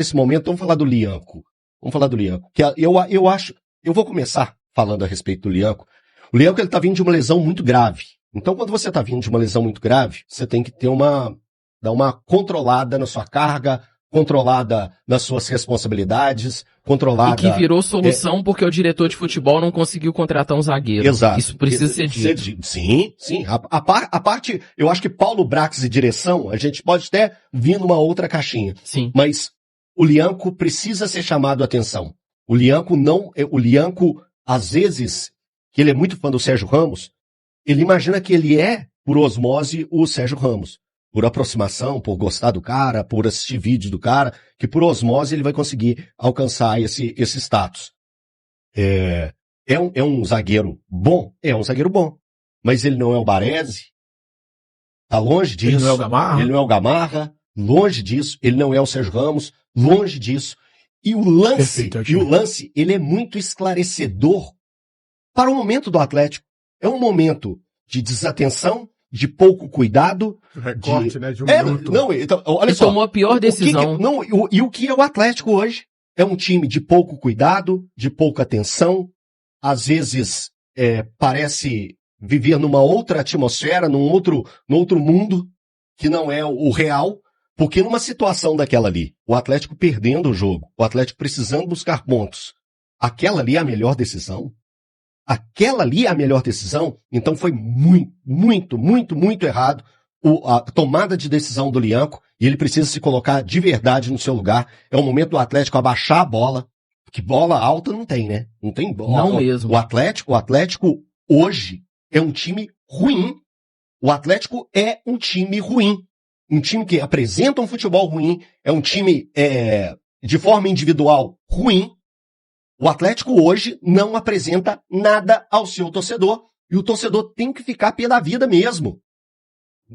nesse momento, vamos falar do Lianco. Que eu acho, eu vou começar falando a respeito do Lianco. O Lianco, ele tá vindo de uma lesão muito grave. Então, quando você tá vindo de uma lesão muito grave, você tem que dar uma controlada na sua carga, controlada nas suas responsabilidades, controlada... E que virou solução porque o diretor de futebol não conseguiu contratar um zagueiro. Exato. Isso precisa ser dito. Sim. A parte, eu acho que Paulo Brax e direção, a gente pode até vir numa outra caixinha. Sim. Mas o Lianco precisa ser chamado a atenção. O Lianco, às vezes, que ele é muito fã do Sérgio Ramos, ele imagina que ele é, por osmose, o Sérgio Ramos. Por aproximação, por gostar do cara, por assistir vídeos do cara, que por osmose ele vai conseguir alcançar esse status. É um zagueiro bom? É um zagueiro bom. Mas ele não é o Baresi. Tá longe disso. Ele não é o Gamarra. Ele não é o Gamarra. Longe disso. Ele não é o Sérgio Ramos. Longe disso. E o lance, ele é muito esclarecedor para o momento do Atlético. É um momento de desatenção, de pouco cuidado. Recorte, né? De um minuto. Não, então, olha Ele só. tomou a pior decisão. E o que é o Atlético hoje? É um time de pouco cuidado, de pouca atenção. Às vezes, parece viver numa outra atmosfera, num outro mundo, que não é o real. Porque numa situação daquela ali, o Atlético perdendo o jogo, o Atlético precisando buscar pontos, aquela ali é a melhor decisão? Aquela ali é a melhor decisão? Então foi muito errado a tomada de decisão do Lianco, e ele precisa se colocar de verdade no seu lugar. É o momento do Atlético abaixar a bola, porque bola alta não tem, né? Não tem bola. Não mesmo. O Atlético hoje é um time ruim. O Atlético é um time ruim. Um time que apresenta um futebol ruim, é um time de forma individual ruim. O Atlético hoje não apresenta nada ao seu torcedor, e o torcedor tem que ficar pé da vida mesmo.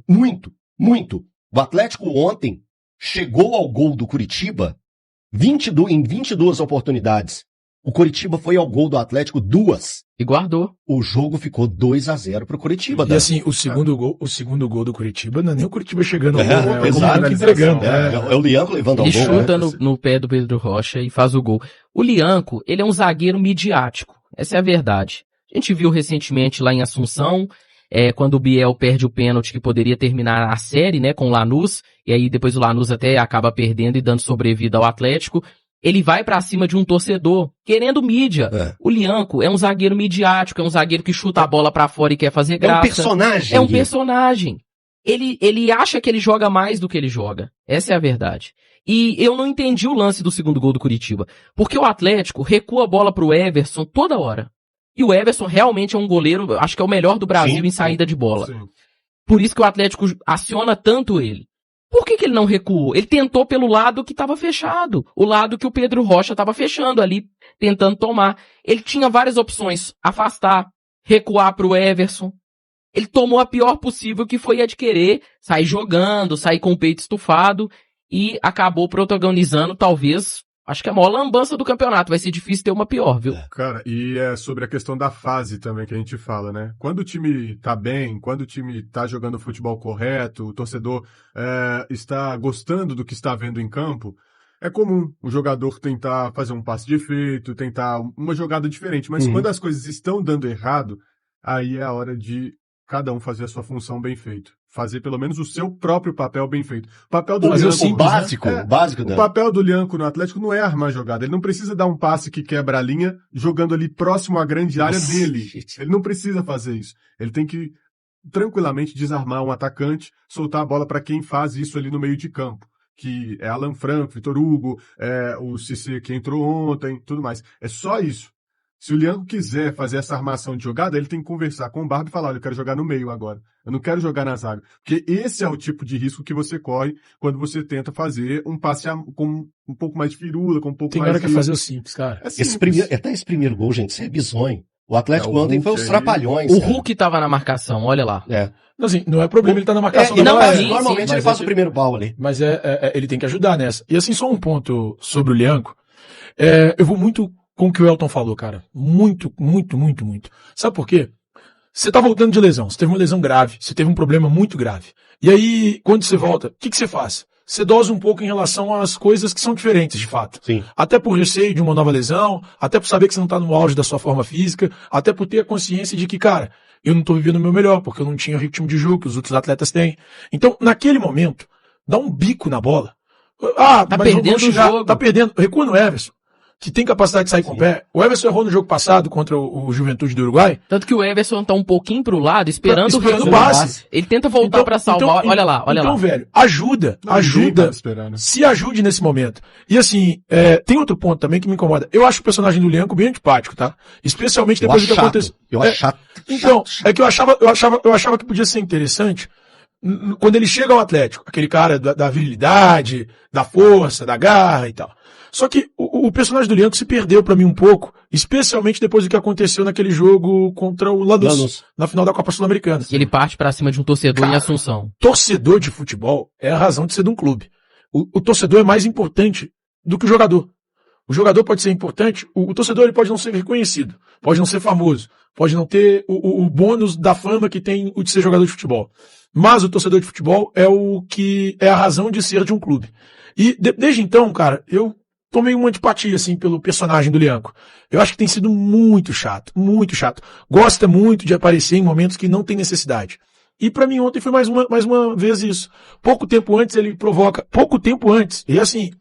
Muito. O Atlético ontem chegou ao gol do Coritiba em 22 oportunidades. O Coritiba foi ao gol do Atlético 2. E guardou. O jogo ficou 2-0 pro Coritiba. E assim, o segundo gol do Coritiba não é nem o Coritiba chegando ao gol, né? Exato. Entregando. É o Lianco levando ao Ele gol. chuta no pé do Pedro Rocha e faz o gol. O Lianco, ele é um zagueiro midiático. Essa é a verdade. A gente viu recentemente lá em Assunção, quando o Biel perde o pênalti que poderia terminar a série, né, com o Lanús, e aí depois o Lanús até acaba perdendo e dando sobrevida ao Atlético. Ele vai pra cima de um torcedor, querendo mídia. O Lianco é um zagueiro midiático, é um zagueiro que chuta a bola pra fora e quer fazer graça. É um personagem. É um personagem. Ele acha que ele joga mais do que ele joga. Essa é a verdade. E eu não entendi o lance do segundo gol do Coritiba. Porque o Atlético recua a bola pro Everson toda hora. E o Everson realmente é um goleiro, acho que é o melhor do Brasil em saída de bola. Sim. Por isso que o Atlético aciona tanto ele. Por que ele não recuou? Ele tentou pelo lado que estava fechado. O lado que o Pedro Rocha estava fechando ali, tentando tomar. Ele tinha várias opções. Afastar, recuar para o Everson. Ele tomou a pior possível, que foi a de querer sair jogando, sair com o peito estufado, e acabou protagonizando, talvez, acho que a maior lambança do campeonato. Vai ser difícil ter uma pior, viu? Cara, e é sobre a questão da fase também que a gente fala, né? Quando o time tá bem, quando o time tá jogando o futebol correto, o torcedor está gostando do que está vendo em campo, é comum o jogador tentar fazer um passe de efeito, tentar uma jogada diferente. Mas quando as coisas estão dando errado, aí é a hora de cada um fazer a sua função bem feito. Fazer pelo menos o seu próprio papel bem feito. O papel do Lianco, o papel do Lianco no Atlético não é armar jogada. Ele não precisa dar um passe que quebra a linha jogando ali próximo à grande área dele. Ele não precisa fazer isso. Ele tem que tranquilamente desarmar um atacante, soltar a bola para quem faz isso ali no meio de campo. Que é Alan Franco, Vitor Hugo, o Cissé que entrou ontem, tudo mais. É só isso. Se o Lianco quiser fazer essa armação de jogada, ele tem que conversar com o Barba e falar, olha, eu quero jogar no meio agora. Eu não quero jogar na zaga. Porque esse é o tipo de risco que você corre quando você tenta fazer um passe com um pouco mais de firula, com um pouco mais... Tem hora que é fazer o simples, cara. É simples. Esse primeiro gol, gente, isso é bizonho. O Atlético ontem foi os trapalhões. O Hulk tava na marcação, olha lá. Não, assim, não é problema ele tá na marcação. Normalmente ele faz o primeiro pau ali. Mas ele tem que ajudar nessa. E assim, só um ponto sobre o Lianco. Eu vou muito com o que o Elton falou, cara. Muito. Sabe por quê? Você tá voltando de lesão. Você teve uma lesão grave. Você teve um problema muito grave. E aí, quando você volta, o que você faz? sedosa um pouco em relação às coisas que são diferentes, de fato. Sim. Até por receio de uma nova lesão, até por saber que você não tá no auge da sua forma física, até por ter a consciência de que, cara, eu não tô vivendo o meu melhor, porque eu não tinha o ritmo de jogo que os outros atletas têm. Então, naquele momento, dá um bico na bola. Ah, Tá mas perdendo o jogo. Tá perdendo. Recua no Everson, que tem capacidade de sair com o pé. O Everson errou no jogo passado contra o Juventude do Uruguai. Tanto que o Everson tá um pouquinho pro lado, esperando o o retorno. passe. Ele tenta voltar pra salvar. Olha lá. Então, velho, ajuda. Não, ninguém Ajuda. tava esperando. Se ajude nesse momento. E assim, tem outro ponto também que me incomoda. Eu acho o personagem do Lianco bem antipático, tá? Especialmente depois do que aconteceu. Eu acho chato. Então, é que eu achava que podia ser interessante quando ele chega ao Atlético, aquele cara da virilidade, da força, da garra e tal. Só que o personagem do Lianco se perdeu pra mim um pouco, especialmente depois do que aconteceu naquele jogo contra o Lanús, na final da Copa Sul-Americana. E ele parte pra cima de um torcedor Cara, em Assunção. Torcedor de futebol é a razão de ser de um clube. O torcedor é mais importante do que o jogador. O jogador pode ser importante, o torcedor ele pode não ser reconhecido, pode não ser famoso, pode não ter o bônus da fama que tem o de ser jogador de futebol. Mas o torcedor de futebol é o que é a razão de ser de um clube. E desde então, cara, eu tomei uma antipatia, assim, pelo personagem do Lianco. Eu acho que tem sido muito chato, muito chato. Gosta muito de aparecer em momentos que não tem necessidade. E pra mim ontem foi mais uma vez isso. Pouco tempo antes ele provoca, e assim,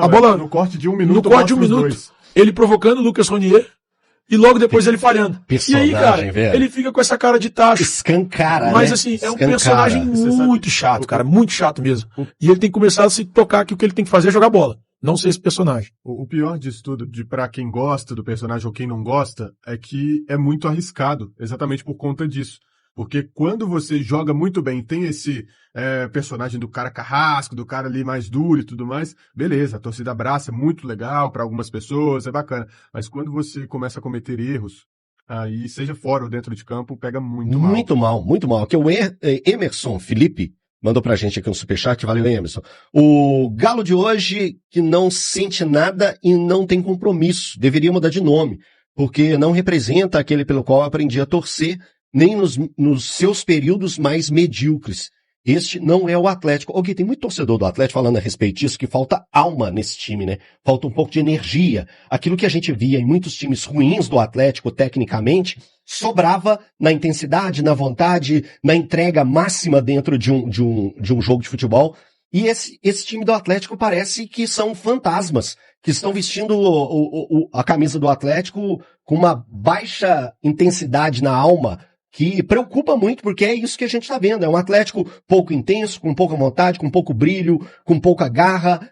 a bola, no corte de 1 minuto, no corte de 1 mostra os minuto, dois. ele provocando o Lucas Ronier, e logo depois ele falhando. E aí, cara, velho. ele fica com essa cara de tacho. Escancara, Mas né? assim, é um Escancara. personagem muito chato, cara, muito chato mesmo. E ele tem que começar a se tocar que o que ele tem que fazer é jogar bola, não ser esse personagem. O pior disso tudo, pra quem gosta do personagem ou quem não gosta, é que é muito arriscado, exatamente por conta disso. Porque quando você joga muito bem, tem esse personagem do cara carrasco, do cara ali mais duro e tudo mais, beleza, a torcida abraça, é muito legal para algumas pessoas, é bacana. Mas quando você começa a cometer erros, aí, seja fora ou dentro de campo, pega muito mal. Muito mal, muito mal. Aqui o Emerson Felipe mandou pra gente aqui um superchat, valeu Emerson. O Galo de hoje que não sente nada e não tem compromisso, deveria mudar de nome, porque não representa aquele pelo qual eu aprendi a torcer, nem nos seus períodos mais medíocres. Este não é o Atlético. Ok, tem muito torcedor do Atlético falando a respeito disso, que falta alma nesse time, né? Falta um pouco de energia. Aquilo que a gente via em muitos times ruins do Atlético, tecnicamente, sobrava na intensidade, na vontade, na entrega máxima dentro de um jogo de futebol. E esse time do Atlético parece que são fantasmas, que estão vestindo a camisa do Atlético com uma baixa intensidade na alma, que preocupa muito, porque é isso que a gente está vendo. É um Atlético pouco intenso, com pouca vontade, com pouco brilho, com pouca garra.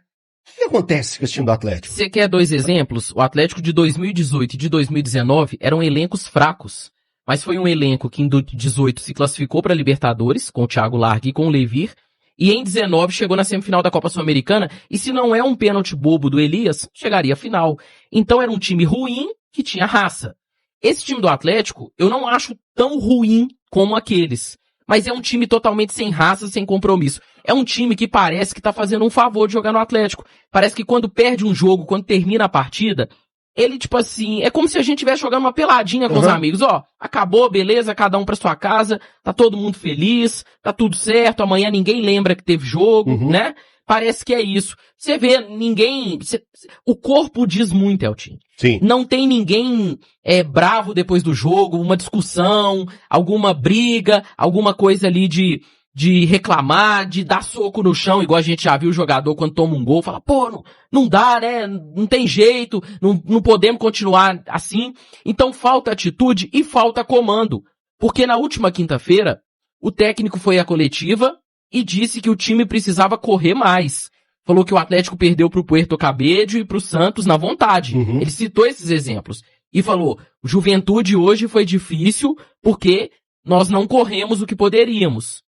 O que acontece com esse time do Atlético? Você quer 2 exemplos? O Atlético de 2018 e de 2019 eram elencos fracos. Mas foi um elenco que em 2018 se classificou para a Libertadores, com o Thiago Largue e com o Levir, e em 19 chegou na semifinal da Copa Sul-Americana, e se não é um pênalti bobo do Elias, chegaria à final. Então era um time ruim que tinha raça. Esse time do Atlético, eu não acho tão ruim como aqueles. Mas é um time totalmente sem raça, sem compromisso. É um time que parece que tá fazendo um favor de jogar no Atlético. Parece que quando perde um jogo, quando termina a partida, ele, tipo assim, é como se a gente estivesse jogando uma peladinha com os amigos. Ó, acabou, beleza, cada um pra sua casa, tá todo mundo feliz, tá tudo certo, amanhã ninguém lembra que teve jogo, né? Parece que é isso. Você vê, o corpo diz muito, Eltinho. Sim. Não tem ninguém bravo depois do jogo, uma discussão, alguma briga, alguma coisa ali de reclamar, de dar soco no chão, igual a gente já viu o jogador quando toma um gol, fala, pô, não dá, né? Não tem jeito, não podemos continuar assim. Então falta atitude e falta comando. Porque na última quinta-feira, o técnico foi à coletiva e disse que o time precisava correr mais. Falou que o Atlético perdeu pro Puerto Cabello e pro Santos na vontade. Ele citou esses exemplos. E falou, Juventude hoje foi difícil porque nós não corremos o que poderíamos.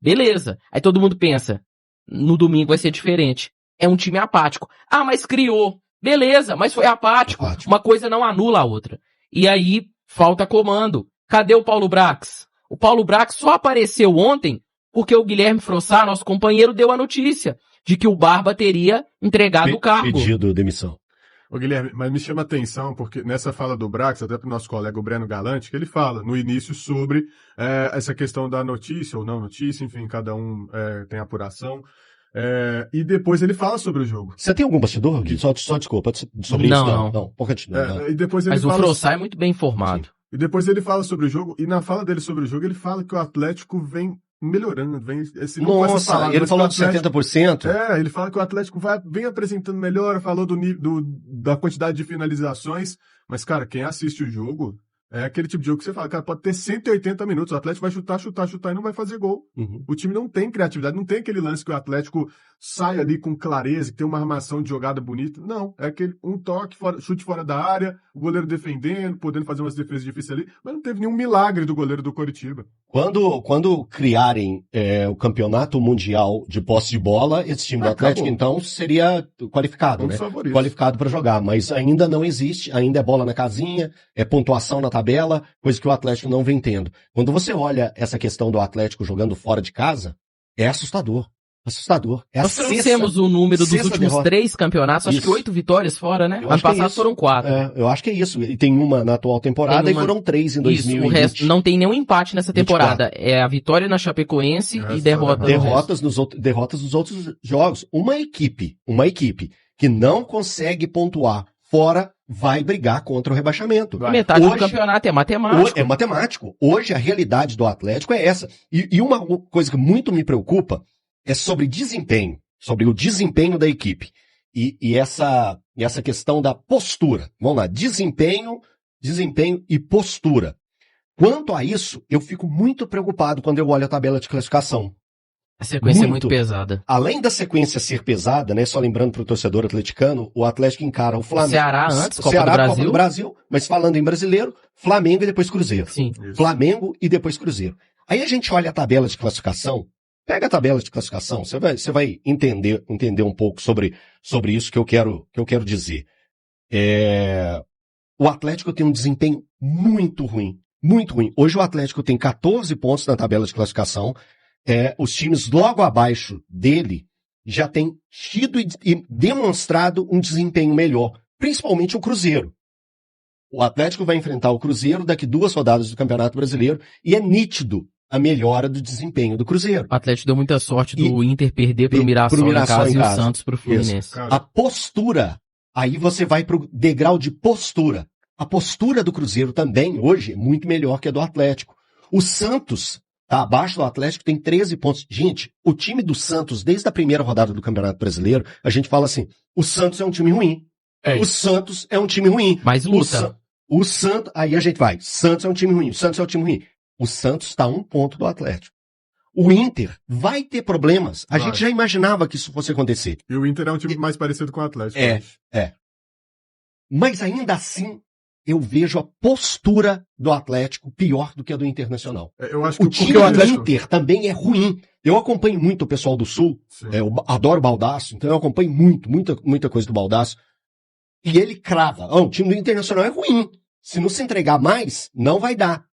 Beleza. Aí todo mundo pensa, no domingo vai ser diferente. É um time apático. Ah, mas criou. Beleza, mas foi apático. Uma coisa não anula a outra. E aí, falta comando. Cadê o Paulo Brax? O Paulo Brax só apareceu ontem porque o Guilherme Frossá, nosso companheiro, deu a notícia de que o Barba teria entregado o cargo. Pedido demissão. Ô Guilherme, mas me chama a atenção, porque nessa fala do Brax, até pro nosso colega o Breno Galante, que ele fala no início sobre essa questão da notícia ou não notícia, enfim, cada um tem apuração. E depois ele fala sobre o jogo. Você tem algum bastidor, Gui? Só desculpa, sobre isso? Não. Pode continuar. E depois ele Mas fala... o Frossá é muito bem informado. E depois ele fala sobre o jogo, e na fala dele sobre o jogo, ele fala que o Atlético vem melhorando, Nossa, ele falou de 70%? Ele fala que o Atlético vem apresentando melhor, falou da quantidade de finalizações, mas, cara, quem assiste o jogo, é aquele tipo de jogo que você fala, cara, pode ter 180 minutos, o Atlético vai chutar e não vai fazer gol. Uhum. O time não tem criatividade, não tem aquele lance que o Atlético sai ali com clareza, que tem uma armação de jogada bonita. Não, é aquele um toque, chute fora da área, o goleiro defendendo, podendo fazer umas defesas difíceis ali, mas não teve nenhum milagre do goleiro do Coritiba. Quando criarem o campeonato mundial de posse de bola, esse time do Atlético, então, seria qualificado, né? Qualificado para jogar, mas ainda não existe, ainda é bola na casinha, é pontuação na tabela, coisa que o Atlético não vem tendo. Quando você olha essa questão do Atlético jogando fora de casa, é assustador. Assustador. Nós trouxemos o número dos últimos 3 campeonatos, acho que 8 vitórias fora, né? Ano passado foram 4. Eu acho que é isso. E tem uma na atual temporada e foram 3 em 2020. Isso, o resto não tem nenhum empate nessa temporada. 24. É a vitória na Chapecoense e derrotas nos outros jogos. Uma equipe que não consegue pontuar fora vai brigar contra o rebaixamento. Metade do campeonato é matemático. É matemático. Hoje a realidade do Atlético é essa. E uma coisa que muito me preocupa é sobre desempenho, sobre o desempenho da equipe. E essa questão da postura. Vamos lá, desempenho e postura. Quanto a isso, eu fico muito preocupado quando eu olho a tabela de classificação. A sequência é muito pesada. Além da sequência ser pesada, né, só lembrando para o torcedor atleticano, o Atlético encara o Flamengo. Ceará antes, Copa do Brasil, mas falando em brasileiro, Flamengo e depois Cruzeiro. Sim. Flamengo e depois Cruzeiro. Aí a gente olha a tabela de classificação. Pega a tabela de classificação, você vai entender um pouco sobre isso que eu quero dizer. O Atlético tem um desempenho muito ruim. Hoje o Atlético tem 14 pontos na tabela de classificação. Os times logo abaixo dele já têm tido e demonstrado um desempenho melhor, principalmente o Cruzeiro. O Atlético vai enfrentar o Cruzeiro daqui 2 rodadas do Campeonato Brasileiro e é nítido a melhora do desempenho do Cruzeiro. O Atlético deu muita sorte do Inter perder pro Mirassol em casa e o Santos pro Fluminense. A postura, aí você vai pro degrau de postura. A postura do Cruzeiro também hoje é muito melhor que a do Atlético. O Santos, tá abaixo do Atlético, tem 13 pontos. Gente, o time do Santos, desde a primeira rodada do Campeonato Brasileiro, a gente fala assim, o Santos é um time ruim. O Santos é um time ruim. Mas luta. O Santos, aí a gente vai, Santos é um time ruim, o Santos é um time ruim. O Santos está a 1 ponto do Atlético. O Inter vai ter problemas. A gente já imaginava que isso fosse acontecer. E o Inter é um time mais parecido com o Atlético. Mas ainda assim, eu vejo a postura do Atlético pior do que a do Internacional. Eu acho que o time do Inter também é ruim. Eu acompanho muito o pessoal do Sul. Eu adoro o Baldasso, então eu acompanho muita coisa do Baldasso. E ele crava. O time do Internacional é ruim. Se não se entregar mais, não vai dar.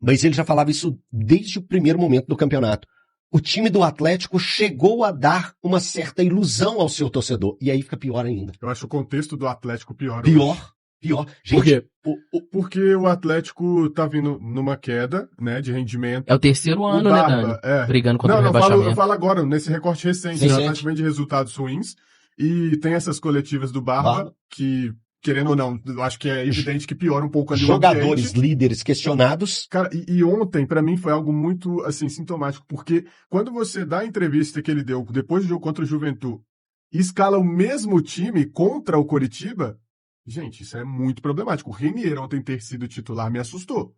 Mas ele já falava isso desde o primeiro momento do campeonato. O time do Atlético chegou a dar uma certa ilusão ao seu torcedor. E aí fica pior ainda. Eu acho o contexto do Atlético pior. Pior. Gente, por quê? Porque o Atlético tá vindo numa queda, né, de rendimento. É o terceiro ano, né, Dani? Brigando contra o rebaixamento. Eu falo agora, nesse recorte recente. O Atlético vem de resultados ruins. E tem essas coletivas do Barba que... Querendo ou não, eu acho que é evidente que piora um pouco ali o jogadores líderes questionados. Cara, e ontem, pra mim, foi algo muito, assim, sintomático, porque quando você dá a entrevista que ele deu depois do jogo contra o Juventude e escala o mesmo time contra o Coritiba, gente, isso é muito problemático. O Renier ontem ter sido titular me assustou.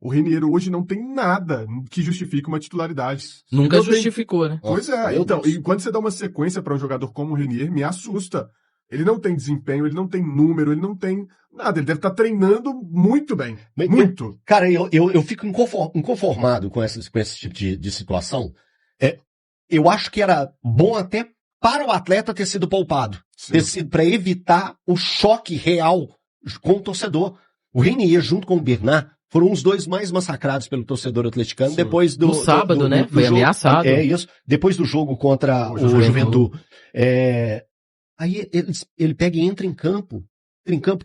O Renier hoje não tem nada que justifique uma titularidade. Nunca justificou, né? Pois é, então, e quando você dá uma sequência pra um jogador como o Renier, me assusta. Ele não tem desempenho, ele não tem número, ele não tem nada. Ele deve estar treinando muito bem. Muito. Cara, eu fico inconformado com esse tipo de situação. Eu acho que era bom até para o atleta ter sido poupado. Sim. Ter sido para evitar o choque real com o torcedor. O Renier, junto com o Bernard, foram os 2 mais massacrados pelo torcedor atleticano. Sim. Depois do... No sábado, né? Foi jogo, ameaçado. Isso. Depois do jogo contra o Juventude. Aí ele pega e entra em campo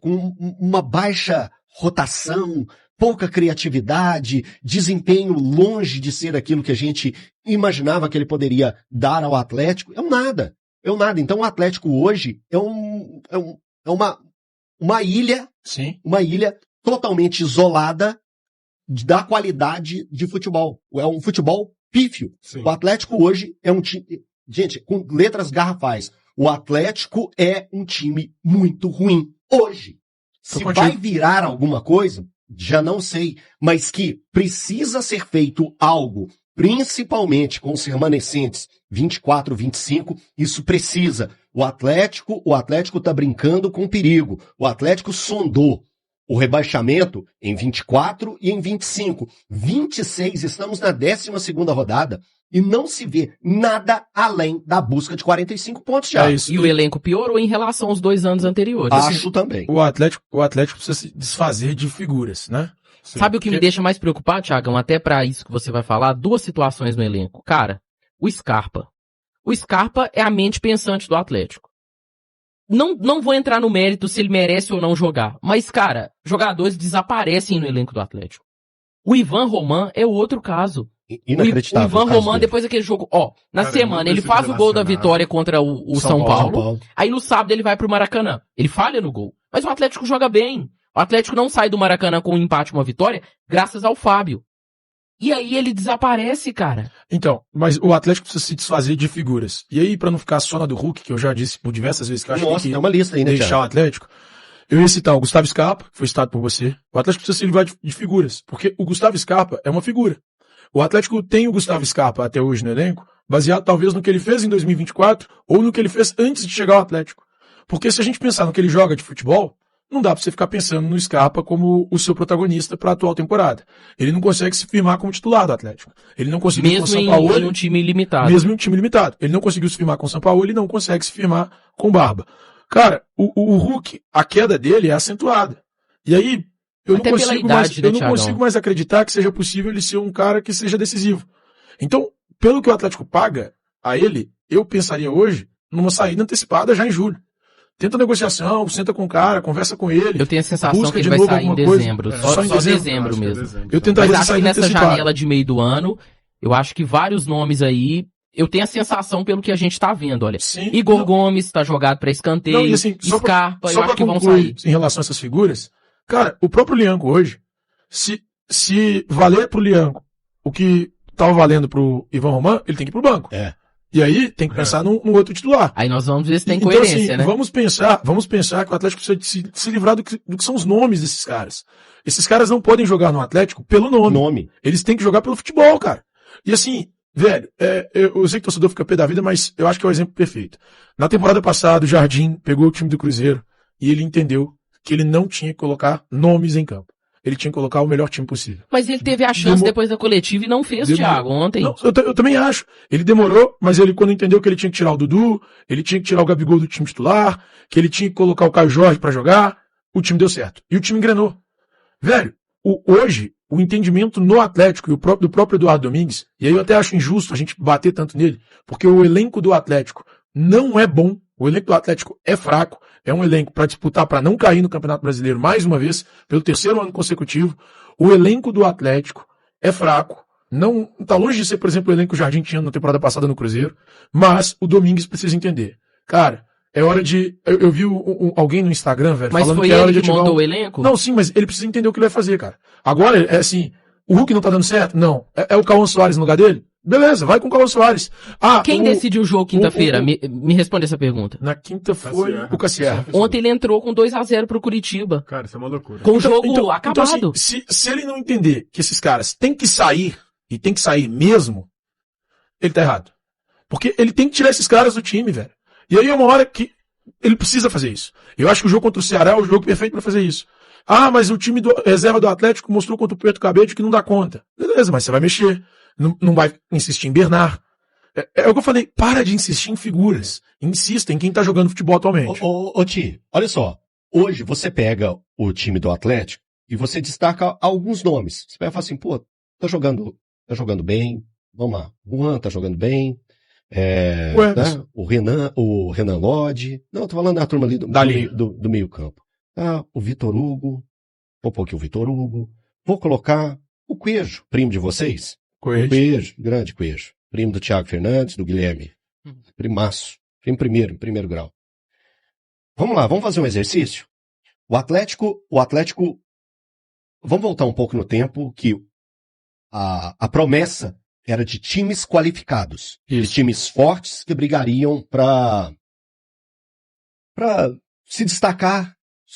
com uma baixa rotação, pouca criatividade, desempenho longe de ser aquilo que a gente imaginava que ele poderia dar ao Atlético. É um nada. Então o Atlético hoje é uma ilha, Sim. uma ilha totalmente isolada da qualidade de futebol. É um futebol pífio. Sim. O Atlético hoje é um time, gente, com letras garrafais. O Atlético é um time muito ruim. Hoje. Se vai virar alguma coisa, já não sei, mas que precisa ser feito algo, principalmente com os remanescentes 24, 25, isso precisa. O Atlético tá brincando com perigo. O Atlético sondou o rebaixamento em 24 e em 25. 26, estamos na 12ª rodada e não se vê nada além da busca de 45 pontos já. É isso. E o elenco piorou em relação aos 2 anos anteriores. Acho também. O Atlético precisa se desfazer de figuras, né? Sim. Sabe o que me deixa mais preocupado, Thiagão? Até pra isso que você vai falar, 2 situações no elenco. Cara, o Scarpa. O Scarpa é a mente pensante do Atlético. Não vou entrar no mérito se ele merece ou não jogar. Mas, cara, jogadores desaparecem no elenco do Atlético. O Ivan Roman é outro caso. Inacreditável. O Ivan Roman, depois daquele jogo, na semana, ele faz o gol da vitória contra o São Paulo. Aí no sábado ele vai pro Maracanã. Ele falha no gol. Mas o Atlético joga bem. O Atlético não sai do Maracanã com um empate e uma vitória, graças ao Fábio. E aí ele desaparece, cara. Então, mas o Atlético precisa se desfazer de figuras. E aí, pra não ficar só na do Hulk, que eu já disse por diversas vezes que eu acho que tem que uma lista aí, né, deixar Thiago? o Atlético, eu ia citar o Gustavo Scarpa, que foi citado por você. O Atlético precisa se livrar de figuras, porque o Gustavo Scarpa é uma figura. O Atlético tem o Gustavo Scarpa até hoje no elenco, baseado talvez no que ele fez em 2024 ou no que ele fez antes de chegar ao Atlético. Porque se a gente pensar no que ele joga de futebol, não dá pra você ficar pensando no Scarpa como o seu protagonista para a atual temporada. Ele não consegue se firmar como titular do Atlético. Ele não conseguiu com o São Paulo. Mesmo em um time limitado. Mesmo em um time limitado. Ele não conseguiu se firmar com o São Paulo, ele não consegue se firmar com o Barba. Cara, o Hulk, a queda dele é acentuada. E aí, eu Até não pela consigo, idade, né, eu não Thiagão? consigo mais acreditar que seja possível ele ser um cara que seja decisivo. Então, pelo que o Atlético paga a ele, eu pensaria hoje numa saída antecipada já em julho. Tenta negociação, senta com o cara, conversa com ele. Eu tenho a sensação busca que ele de vai novo sair em alguma coisa. dezembro. É, Só em em dezembro Acho que é mesmo. dezembro. Eu tentaria Mas essa acho que saída nessa antecipada. janela de meio do ano, eu acho que vários nomes aí, eu tenho a sensação pelo que a gente tá vendo, olha. Sim. Igor Não. Gomes tá jogado pra escanteio, Não, e assim, Scarpa, eu só acho pra que vão concluir sair. em relação a essas figuras, cara, o próprio Lianco hoje, se valer pro Lianco o que tava valendo pro Ivan Roman, ele tem que ir pro banco. É. E aí tem que pensar num outro titular. Aí nós vamos ver se tem Então, coerência, assim, né? vamos pensar que o Atlético precisa se livrar do que são os nomes desses caras. Esses caras não podem jogar no Atlético pelo nome. Eles têm que jogar pelo futebol, cara. E assim, velho, eu sei que o torcedor fica pé da vida, mas eu acho que é o exemplo perfeito. Na temporada passada, o Jardim pegou o time do Cruzeiro e ele entendeu que ele não tinha que colocar nomes em campo. Ele tinha que colocar o melhor time possível. Mas ele teve a chance depois da coletiva e não fez, Thiago, ontem. Não, eu também acho. Ele demorou, mas ele, quando entendeu que ele tinha que tirar o Dudu, ele tinha que tirar o Gabigol do time titular, que ele tinha que colocar o Caio Jorge pra jogar, o time deu certo. E o time engrenou. Velho, hoje, o entendimento no Atlético e do próprio Eduardo Domingues, e aí eu até acho injusto a gente bater tanto nele, porque o elenco do Atlético não é bom, o elenco do Atlético é fraco, é um elenco para disputar, para não cair no Campeonato Brasileiro mais uma vez, pelo 3º ano consecutivo. O elenco do Atlético é fraco, não tá longe de ser, por exemplo, o elenco que o Jardim tinha na temporada passada no Cruzeiro, mas o Domingues precisa entender. Cara, é hora de... Eu vi alguém no Instagram, velho, Mas falando foi que é hora ele de que ativar montou o elenco? Não, sim, mas ele precisa entender o que ele vai fazer, cara. Agora, é assim, o Hulk não tá dando certo? Não. É o Cauã Soares no lugar dele? Beleza, vai com o Cauã Soares. Quem decidiu o jogo quinta-feira? Me responde essa pergunta. Na quinta foi o Cassier. Ontem ele entrou com 2-0 pro Curitiba. Cara, isso é uma loucura. Com o jogo acabado. Então, assim, se ele não entender que esses caras têm que sair, e tem que sair mesmo, ele tá errado. Porque ele tem que tirar esses caras do time, velho. E aí é uma hora que ele precisa fazer isso. Eu acho que o jogo contra o Ceará é o jogo perfeito pra fazer isso. Ah, mas o time reserva do Atlético mostrou contra o Puerto Cabede que não dá conta. Beleza, mas você vai mexer. Não vai insistir em Bernard. É o que eu falei, para de insistir em figuras. Insista em quem tá jogando futebol atualmente. Ô Ti, olha só. Hoje você pega o time do Atlético e você destaca alguns nomes. Você vai falar assim, pô, tá jogando bem. Vamos lá. Juan tá jogando bem. Né? O Renan Lodge. Não, tô falando da turma ali do meio campo. O Vitor Hugo. Vou pôr aqui o Vitor Hugo. vou colocar o Coelho, primo de vocês. Coelho, grande Coelho. Primo do Thiago Fernandes, do Guilherme. Primaço. Primo primeiro grau. Vamos lá, vamos fazer um exercício? O Atlético, vamos voltar um pouco no tempo, que a promessa era de times qualificados. De times fortes que brigariam para se destacar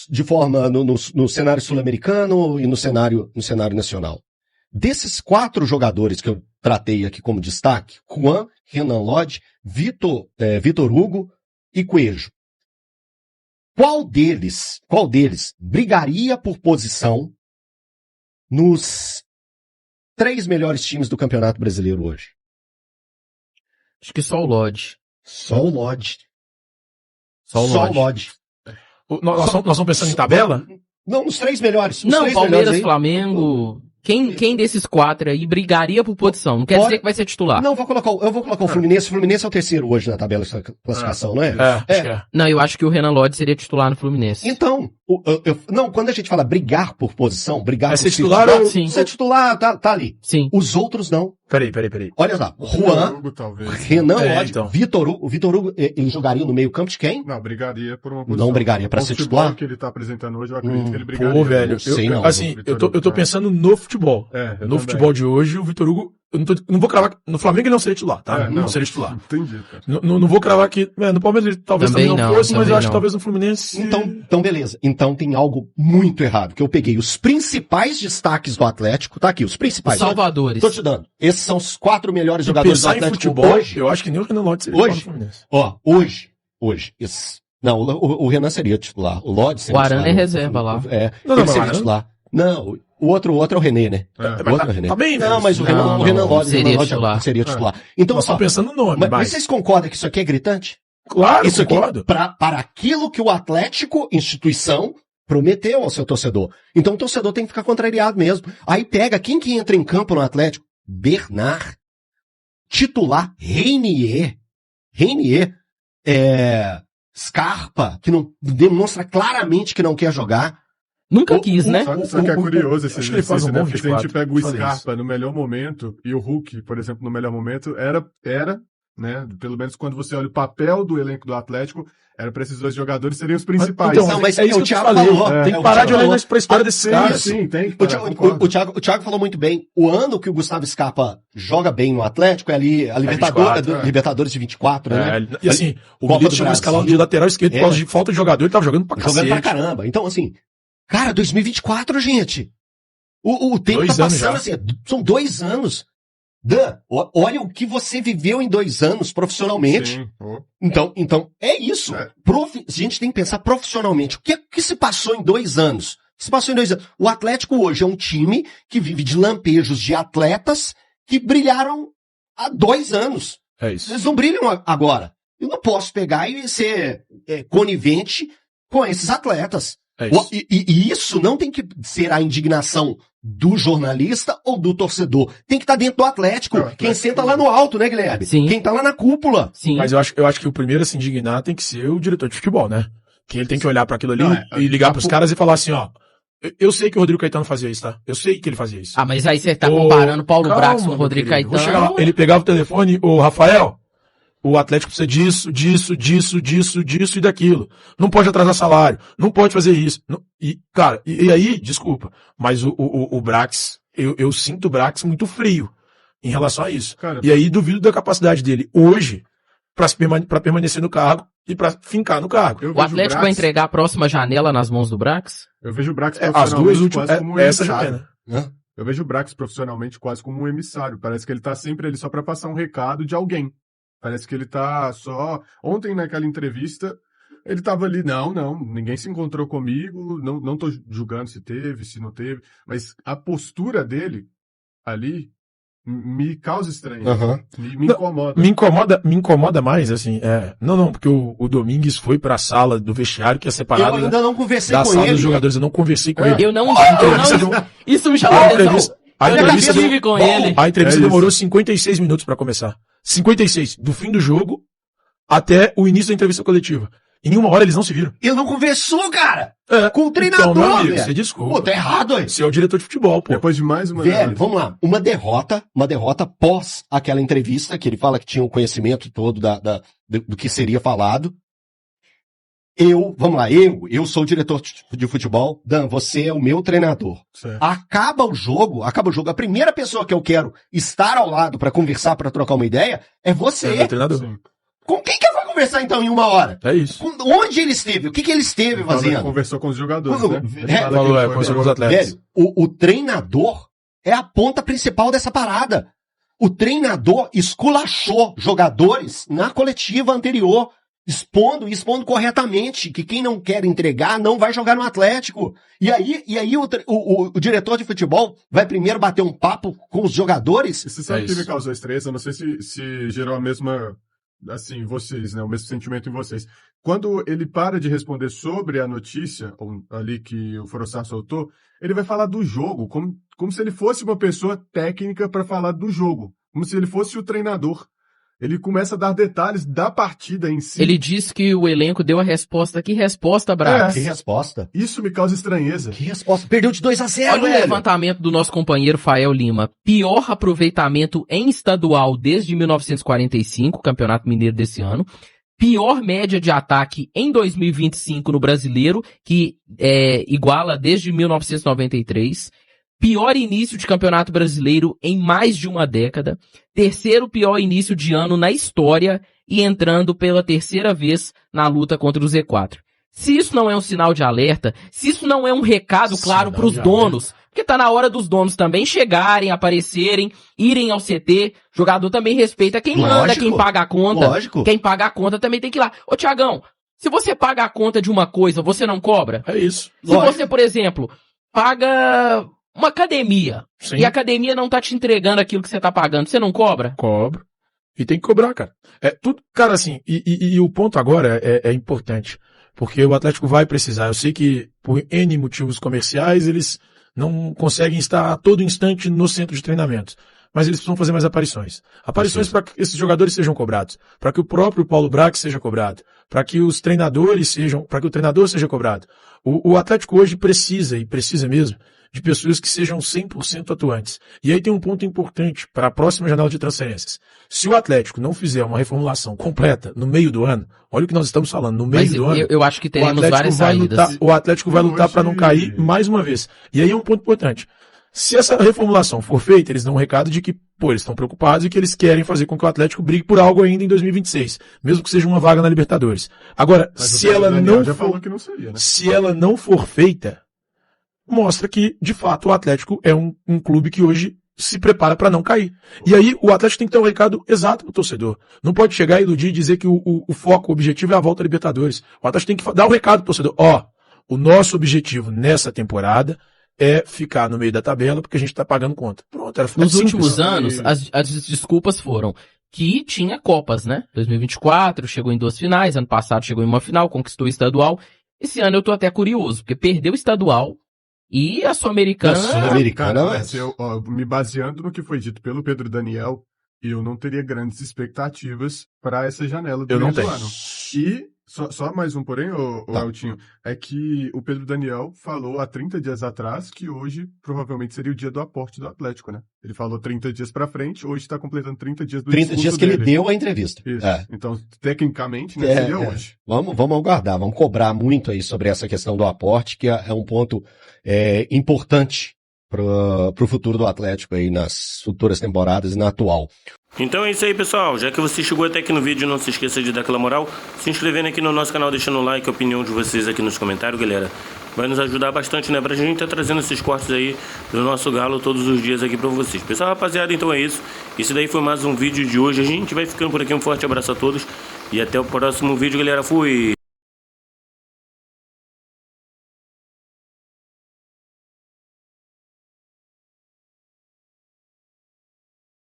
de forma no cenário sul-americano e no cenário nacional. Desses 4 jogadores que eu tratei aqui como destaque, Juan, Renan Lodge, Vitor Hugo e Coelho. Qual deles brigaria por posição nos 3 melhores times do Campeonato Brasileiro hoje? Acho que só o Lodge. Só o Lodge. Nós estamos pensando em tabela? Não, nos 3 melhores. Não, Palmeiras, Flamengo. Quem desses 4 aí brigaria por posição? Não quer dizer que vai ser titular. Não, eu vou colocar o Fluminense. O Fluminense é o terceiro hoje na tabela de classificação, não é? Acho que é. Não, eu acho que o Renan Lodge seria titular no Fluminense. Então, não, quando a gente fala brigar por posição, brigar por ser titular ou... Sim. Ser titular, tá ali. Sim. Os outros não. Peraí. Olha lá, Juan, Renan Lodge, então. o Vitor Hugo, ele jogaria no meio campo de quem? Não, brigaria por uma posição. Não brigaria pra ser titular? O que ele tá apresentando hoje, eu acredito que ele brigaria. Pô, velho, Não sei, não. eu tô pensando no futebol. No futebol de hoje, o Vitor Hugo, eu não vou cravar, no Flamengo ele não seria titular, tá? Não seria titular. Entendi, cara. Não vou cravar que, no Palmeiras ele talvez também não fosse, mas eu acho que talvez no Fluminense... Então beleza. Então tem algo muito errado, que eu peguei os principais destaques do Atlético, tá aqui, os principais. Os salvadores. Tô te dando. Esses são os 4 melhores jogadores do Atlético em futebol, hoje. eu acho que nem o Renan Lodge seria Hoje? titular no Fluminense. Ó, hoje. Não, o Renan seria titular. O Lodge seria O Arana titular. é reserva lá. Ele seria titular. Não, o outro é o René, né? O outro é o René. Tá bem, não, mas o Renan Lodge seria titular. Então, nós estamos pensando no nome, mas vocês concordam que isso aqui é gritante? Claro, isso concordo. Aqui, para aquilo que o Atlético, instituição, prometeu ao seu torcedor. Então o torcedor tem que ficar contrariado mesmo. Aí pega, quem que entra em campo no Atlético? Bernard. Titular, Reinier, Scarpa, que não demonstra claramente que não quer jogar. Nunca quis, né? Só que é curioso esse acho que ele faz exercício, um né? bom Porque se a gente 24, pega o fazer Scarpa no melhor momento e o Hulk, por exemplo, no melhor momento, era, né? Pelo menos quando você olha o papel do elenco do Atlético, era pra esses 2 jogadores serem os principais. Então, não, mas é isso que eu falei. Tem que parar de olhar pra história desse cara. Sim, tem. O Thiago falou muito bem. O ano que o Gustavo Scarpa joga bem no Atlético é ali a Libertadores de 24, né? E assim, o Milito chegou escalado de lateral esquerdo por causa de falta de jogador, ele tava jogando pra cacete. Jogando pra caramba. Então, assim, cara, 2024, gente. O tempo 2 tá anos passando já. assim, são 2 anos. Dan, olha o que você viveu em 2 anos profissionalmente. Sim. Então, é isso. É. A gente tem que pensar profissionalmente. O que se passou em 2 anos? O que se passou em 2 anos? O Atlético hoje é um time que vive de lampejos de atletas que brilharam há 2 anos. É isso. Eles não brilham agora. Eu não posso pegar e ser conivente com esses atletas. É isso. E isso não tem que ser a indignação do jornalista ou do torcedor. Tem que estar dentro do Atlético. Quem senta lá no alto, né, Guilherme? Sim. Quem tá lá na cúpula. Sim. Mas eu acho que o primeiro a se indignar tem que ser o diretor de futebol, né? Que ele tem que olhar pra aquilo ali e ligar pros caras e falar assim, ó, eu sei que o Rodrigo Caetano fazia isso, tá? Eu sei que ele fazia isso. Ah, mas aí você tá comparando Paulo Brax com o Rodrigo querido. Caetano. Vou chegar lá. Ele pegava o telefone, ô Rafael, o Atlético precisa disso e daquilo. Não pode atrasar salário, não pode fazer isso. Cara, e aí, desculpa, mas o Brax, eu sinto o Brax muito frio em relação a isso. Cara, e aí duvido da capacidade dele hoje pra permanecer no cargo e pra fincar no cargo. O Atlético vai entregar a próxima janela nas mãos do Brax? Eu vejo o Brax As duas últimas, quase como um essa já é, emissário. né? Eu vejo o Brax profissionalmente quase como um emissário. Parece que ele tá sempre ali só pra passar um recado de alguém. Parece que ele tá só... Ontem, naquela entrevista, ele tava ali, ninguém se encontrou comigo, não tô julgando se teve, se não teve, mas a postura dele ali me causa estranheza. Uhum. Me incomoda. Me incomoda mais, assim, porque o Domingues foi pra sala do vestiário que é separado Eu ainda não conversei da com sala ele. dos jogadores, eu não conversei com ele. Isso me chamou a atenção. A entrevista, com ele. A entrevista demorou 56 minutos pra começar. 56. Do fim do jogo até o início da entrevista coletiva. Em uma hora eles não se viram. Ele não conversou, cara! É. Com o treinador, Então, meu amigo, velho. você desculpa. Pô, tá errado, aí. Você é o diretor de futebol, pô. Depois de mais uma... Velho, vamos lá. Uma derrota pós aquela entrevista, que ele fala que tinha o conhecimento todo do que seria falado. Eu sou o diretor de futebol. Dan, você é o meu treinador. Certo. Acaba o jogo, a primeira pessoa que eu quero estar ao lado pra conversar, pra trocar uma ideia, é você. É meu treinador. Sim. Com quem que eu vou conversar então em uma hora? É isso. Onde ele esteve? O que ele esteve Então, ele fazendo? conversou com os jogadores, Quando- né? Ele é, fala que falou, ele foi conversou com pra- os atletas. Velho, o treinador é a ponta principal dessa parada. O treinador esculachou jogadores na coletiva anterior, expondo corretamente que quem não quer entregar não vai jogar no Atlético. E aí o diretor de futebol vai primeiro bater um papo com os jogadores. E você sabe É o que me isso. causou estresse? Eu não sei se gerou a mesma, assim, vocês, né? O mesmo sentimento em vocês. Quando ele para de responder sobre a notícia, ou ali que o Forossá soltou, ele vai falar do jogo, como se ele fosse uma pessoa técnica para falar do jogo. Como se ele fosse o treinador. Ele começa a dar detalhes da partida em si. Ele disse que o elenco deu a resposta. Que resposta, Braga? Que resposta. Isso me causa estranheza. Que resposta. Perdeu de 2-0, Olha o velho. levantamento do nosso companheiro Fael Lima. Pior aproveitamento em estadual desde 1945, Campeonato Mineiro desse ano. Pior média de ataque em 2025 no Brasileiro, que iguala desde 1993. Pior início de Campeonato Brasileiro em mais de uma década. Terceiro pior início de ano na história e entrando pela terceira vez na luta contra o Z4. Se isso não é um sinal de alerta, se isso não é um recado claro para os donos, porque tá na hora dos donos também chegarem, aparecerem, irem ao CT, jogador também respeita quem manda, Lógico. quem paga a conta. Lógico. Quem paga a conta também tem que ir lá. Ô Tiagão, se você paga a conta de uma coisa, você não cobra? É isso. Se Lógico. você, por exemplo, paga uma academia, Sim. e a academia não tá te entregando aquilo que você tá pagando, você não cobra? Cobro. E tem que cobrar, cara. É tudo, cara, assim, e o ponto agora é importante. Porque o Atlético vai precisar. Eu sei que, por N motivos comerciais, eles não conseguem estar a todo instante no centro de treinamento. Mas eles precisam fazer mais aparições. Aparições para que esses jogadores sejam cobrados. Para que o próprio Paulo Brax seja cobrado. Para que os treinadores para que o treinador seja cobrado. O Atlético hoje precisa mesmo, de pessoas que sejam 100% atuantes. E aí tem um ponto importante para a próxima janela de transferências. Se o Atlético não fizer uma reformulação completa no meio do ano, olha o que nós estamos falando, no meio Mas do ano, eu acho que teremos várias vai saídas. lutar, o Atlético vai lutar Hoje- para não cair mais uma vez. E aí é um ponto importante. Se essa reformulação for feita, eles dão um recado de que, eles estão preocupados e que eles querem fazer com que o Atlético brigue por algo ainda em 2026, mesmo que seja uma vaga na Libertadores. Agora, Mas o se Pedro ela Daniel não já falou for, que não seria, né? se ela não for feita, mostra que, de fato, o Atlético é um clube que hoje se prepara para não cair. E aí, o Atlético tem que ter um recado exato pro torcedor. Não pode chegar e iludir e dizer que o foco, o objetivo é a volta à Libertadores. O Atlético tem que dar o recado pro torcedor. O nosso objetivo nessa temporada é ficar no meio da tabela porque a gente tá pagando conta. Pronto, era Nos simples. últimos anos, as desculpas foram que tinha Copas, né? 2024 chegou em 2 finais, ano passado chegou em uma final, conquistou o estadual. Esse ano eu tô até curioso, porque perdeu o estadual e a Sul-Americana... A Sul-Americana, Cara, velho. mas me baseando no que foi dito pelo Pedro Daniel, eu não teria grandes expectativas para essa janela do Eu não meio do tenho. ano. E, só mais um porém, Tá. Eltinho, é que o Pedro Daniel falou há 30 dias atrás que hoje provavelmente seria o dia do aporte do Atlético, né? Ele falou 30 dias pra frente, hoje está completando 30 dias do 30 discurso dias que ele dele. deu a entrevista. Isso. É. Então, tecnicamente, né, É, seria é. hoje. Vamos aguardar, vamos cobrar muito aí sobre essa questão do aporte, que é um ponto importante pro futuro do Atlético aí nas futuras temporadas e na atual. Então é isso aí, pessoal. Já que você chegou até aqui no vídeo, não se esqueça de dar aquela moral, se inscrevendo aqui no nosso canal, deixando o like, a opinião de vocês aqui nos comentários, galera. Vai nos ajudar bastante, né? Pra gente estar trazendo esses cortes aí do nosso Galo todos os dias aqui pra vocês. Pessoal, rapaziada, então é isso. Esse daí foi mais um vídeo de hoje. A gente vai ficando por aqui. Um forte abraço a todos e até o próximo vídeo, galera. Fui!